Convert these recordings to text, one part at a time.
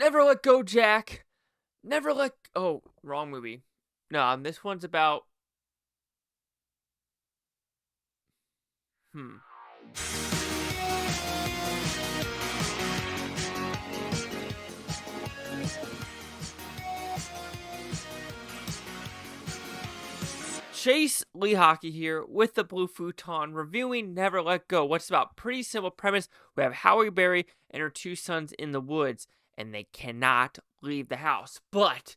Never Let Go, Jack. Never let. Oh, wrong movie. No, this one's about. Hmm. Chase Lee Hockey here with the Blue Futon reviewing Never Let Go. What's about? Pretty simple premise. We have Halle Berry and her two sons in the woods, and they cannot leave the house. But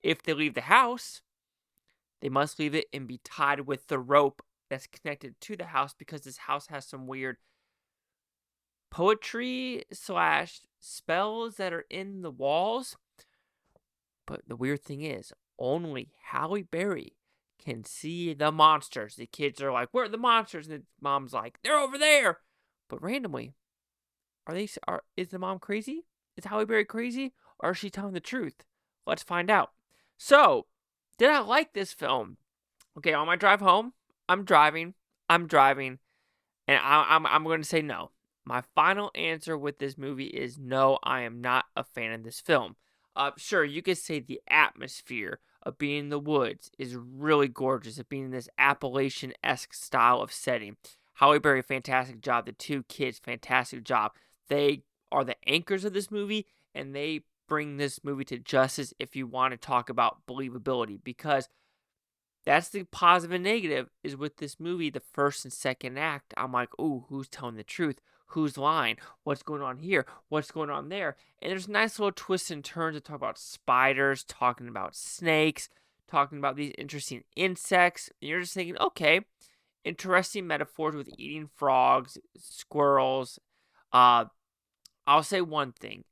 if they leave the house, they must leave it and be tied with the rope that's connected to the house because this house has some weird poetry slash spells that are in the walls. But the weird thing is, only Halle Berry can see the monsters. The kids are like, "Where are the monsters?" And the mom's like, "They're over there." But randomly, is the mom crazy? Is Halle Berry crazy? Or is she telling the truth? Let's find out. So, did I like this film? Okay, on my drive home, I'm driving, and I'm going to say no. My final answer with this movie is no, I am not a fan of this film. Sure, you could say the atmosphere of being in the woods is really gorgeous, of being in this Appalachian-esque style of setting. Halle Berry, fantastic job. The two kids, fantastic job. They are the anchors of this movie, and they bring this movie to justice if you want to talk about believability, because that's the positive and negative is with this movie, the first and second act. I'm like, ooh, who's telling the truth? Who's lying? What's going on here? What's going on there? And there's nice little twists and turns to talk about spiders, talking about snakes, talking about these interesting insects. And you're just thinking, okay, interesting metaphors with eating frogs, squirrels. I'll say one thing.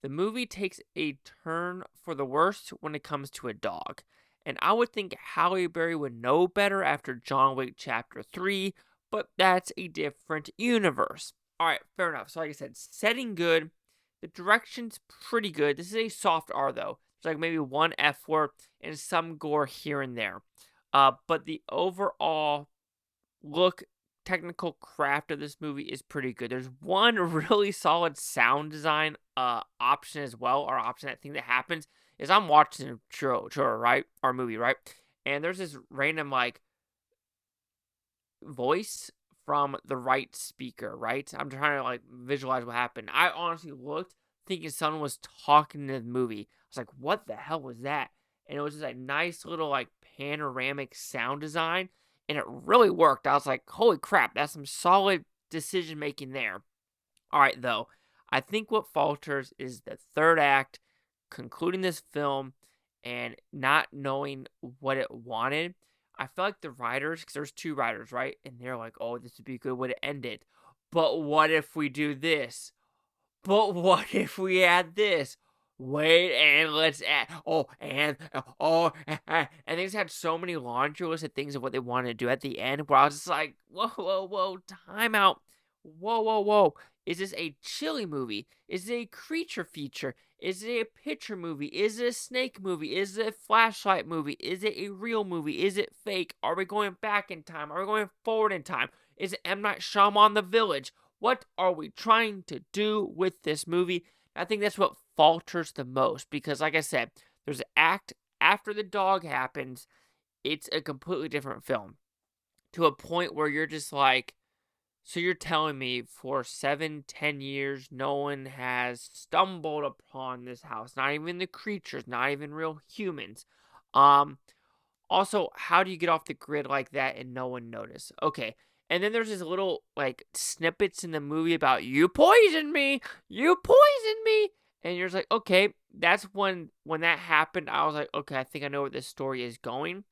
The movie takes a turn for the worst when it comes to a dog. And I would think Halle Berry would know better after John Wick Chapter 3, but that's a different universe. Alright, fair enough. So like I said, setting good. The direction's pretty good. This is a soft R though. There's like maybe one F word and some gore here and there. But the overall look, technical craft of this movie is pretty good. There's one really solid sound design option as well, or option, that thing that happens is I'm watching a trailer, right? Our movie, right? And there's this random, like, voice from the right speaker, right? I'm trying to, like, visualize what happened. I honestly looked thinking someone was talking in the movie. I was like, what the hell was that? And it was just a nice little, like, panoramic sound design, and it really worked. I was like, holy crap, that's some solid decision making there. All right, though, I think what falters is the third act, concluding this film and not knowing what it wanted. I feel like the writers, because there's two writers, right? And they're like, oh, this would be a good way to end it. But what if we do this? But what if we add this? Wait, and let's add, and they just had so many laundry lists of things of what they wanted to do at the end, where I was just like, whoa, time out. Whoa. Is this a chili movie? Is it a creature feature? Is it a picture movie? Is it a snake movie? Is it a flashlight movie? Is it a real movie? Is it fake? Are we going back in time? Are we going forward in time? Is it M. Night Shyamalan The Village? What are we trying to do with this movie? I think that's what falters the most, because like I said, there's an act after the dog happens, it's a completely different film, to a point where you're just like, so you're telling me for 7-10 years no one has stumbled upon this house, not even the creatures, not even real humans. Also, how do you get off the grid like that and no one notice? Okay. And then there's this little, like, snippets in the movie about, you poisoned me, and you're just like, okay, that's when that happened, I was like, okay, I think I know where this story is going.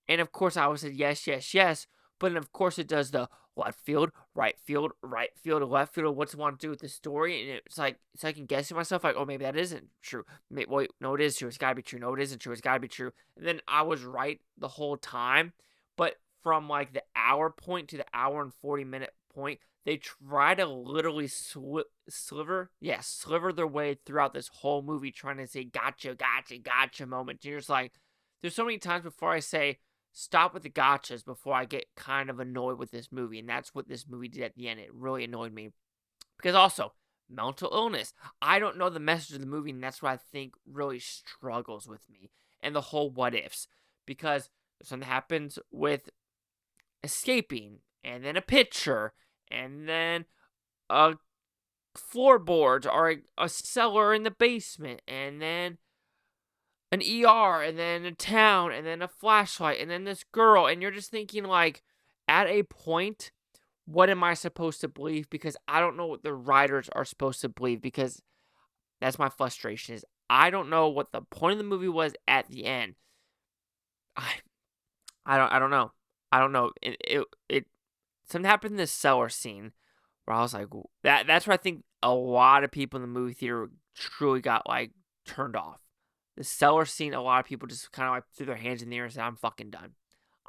And of course, I always said yes, but then of course it does the left field, right field, left field. What's it want to do with the story? And it's like I can guess to myself, like, oh, maybe that isn't true. Wait, no, it is true. It's got to be true. No, it isn't true. It's got to be true. And then I was right the whole time. But from like the hour point to the hour and 40-minute point, they try to literally sliver their way throughout this whole movie, trying to say gotcha moment. And you're just like, there's so many times before I say stop with the gotchas before I get kind of annoyed with this movie. And that's what this movie did at the end. It really annoyed me. Because also, mental illness. I don't know the message of the movie, and that's what I think really struggles with me and the whole what ifs. Because something happens with escaping, and then a picture, and then a floorboards, or a cellar in the basement, and then an ER, and then a town, and then a flashlight, and then this girl, and you're just thinking, like, at a point, what am I supposed to believe? Because I don't know what the writers are supposed to believe, because that's my frustration, is I don't know what the point of the movie was at the end. I don't know. I don't know. It something happened in this cellar scene where I was like, that's where I think a lot of people in the movie theater truly got, like, turned off. The cellar scene, a lot of people just kind of like threw their hands in the air and said, I'm fucking done.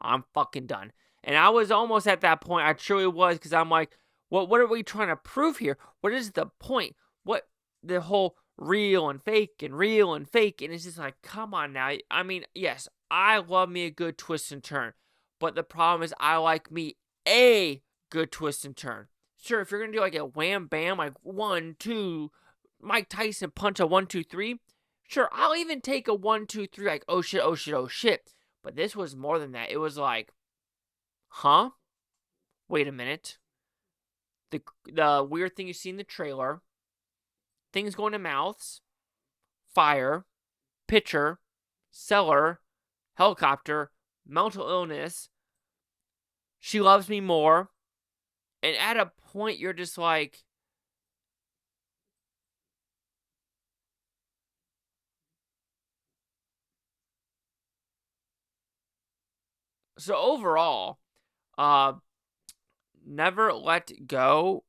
I'm fucking done. And I was almost at that point. I truly was, because I'm like, what are we trying to prove here? What is the point? What, the whole real and fake and real and fake? And it's just like, come on now. I mean, yes, I love me a good twist and turn. But the problem is, I like me a good twist and turn. Sure, if you're going to do like a wham bam, like 1, 2, Mike Tyson punch a 1, 2, 3. Sure, I'll even take a 1, 2, 3, like, oh shit, oh shit, oh shit. But this was more than that. It was like, huh? Wait a minute. The weird thing you see in the trailer, things going to mouths, fire, pitcher, cellar, helicopter, mental illness, she loves me more. And at a point, you're just like, so overall, Never Let Go,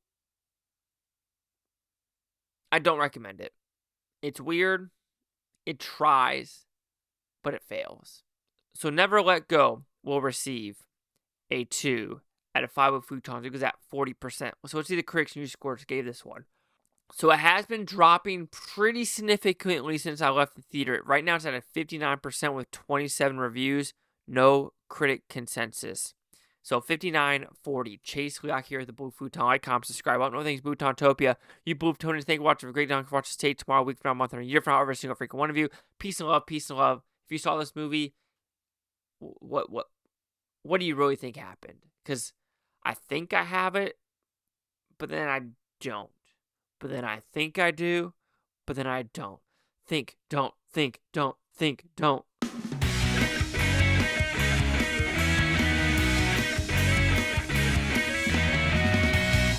I don't recommend it. It's weird, it tries, but it fails. So Never Let Go will receive a 2 out of 5 with Futon, because at 40%. So let's see the critics and user scores gave this one. So it has been dropping pretty significantly since I left the theater. Right now it's at a 59% with 27 reviews. No critic consensus. So 59-40. Chase Leak here at the Blue Futon. Like, comment, subscribe. All things Bhutontopia. You Blue Futonians, thank you for watching. Have a great day. Watch the state tomorrow, week from now, month, and a year from now. Every single freaking one of you. Peace and love. Peace and love. If you saw this movie, what do you really think happened? Because I think I have it, but then I don't. But then I think I do, but then I don't. Think, don't, think, don't, think, don't.